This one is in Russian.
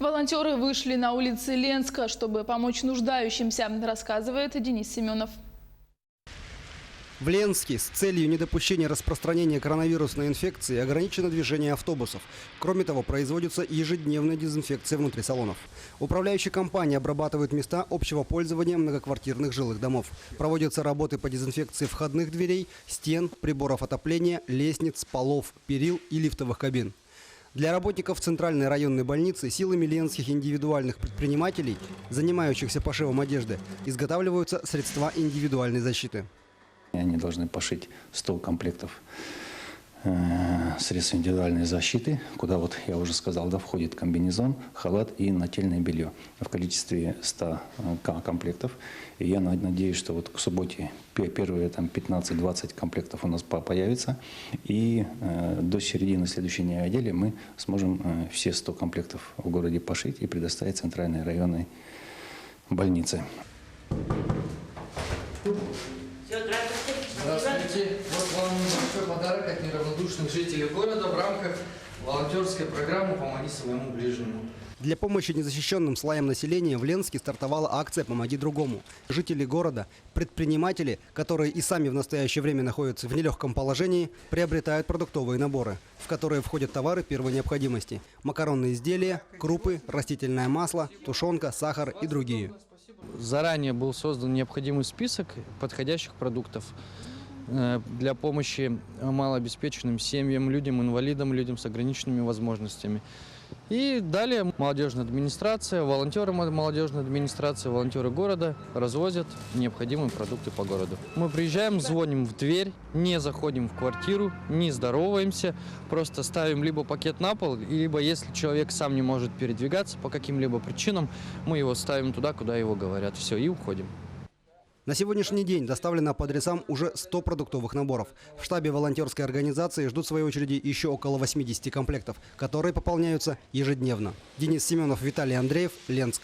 Волонтеры вышли на улицы Ленска, чтобы помочь нуждающимся, рассказывает Денис Семенов. В Ленске с целью недопущения распространения коронавирусной инфекции ограничено движение автобусов. Кроме того, производится ежедневная дезинфекция внутри салонов. Управляющая компания обрабатывает места общего пользования многоквартирных жилых домов. Проводятся работы по дезинфекции входных дверей, стен, приборов отопления, лестниц, полов, перил и лифтовых кабин. Для работников Центральной районной больницы силами ленских индивидуальных предпринимателей, занимающихся пошивом одежды, изготавливаются средства индивидуальной защиты. Они должны пошить 100 комплектов средств индивидуальной защиты, куда, вот я уже сказал, да, входит комбинезон, халат и нательное белье в количестве 100 комплектов. И я надеюсь, что вот к субботе первые 15-20 комплектов у нас появится. И до середины следующей недели мы сможем все 100 комплектов в городе пошить и предоставить Центральной районной больнице. Здравствуйте. Вот вам небольшой подарок от неравнодушных жителей города в рамках волонтерской программы «Помоги своему ближнему». Для помощи незащищенным слоям населения в Ленске стартовала акция «Помоги другому». Жители города, предприниматели, которые и сами в настоящее время находятся в нелегком положении, приобретают продуктовые наборы, в которые входят товары первой необходимости – макаронные изделия, крупы, растительное масло, тушенка, сахар и другие. Заранее был создан необходимый список подходящих продуктов для помощи малообеспеченным семьям, людям, инвалидам, людям с ограниченными возможностями. И далее молодежная администрация, волонтеры молодежной администрации, волонтеры города развозят необходимые продукты по городу. Мы приезжаем, звоним в дверь, не заходим в квартиру, не здороваемся, просто ставим либо пакет на пол, либо если человек сам не может передвигаться по каким-либо причинам, мы его ставим туда, куда его говорят. Все, и уходим. На сегодняшний день доставлено по адресам уже 100 продуктовых наборов. В штабе волонтерской организации ждут в своей очереди еще около 80 комплектов, которые пополняются ежедневно. Денис Семенов, Виталий Андреев, Ленск.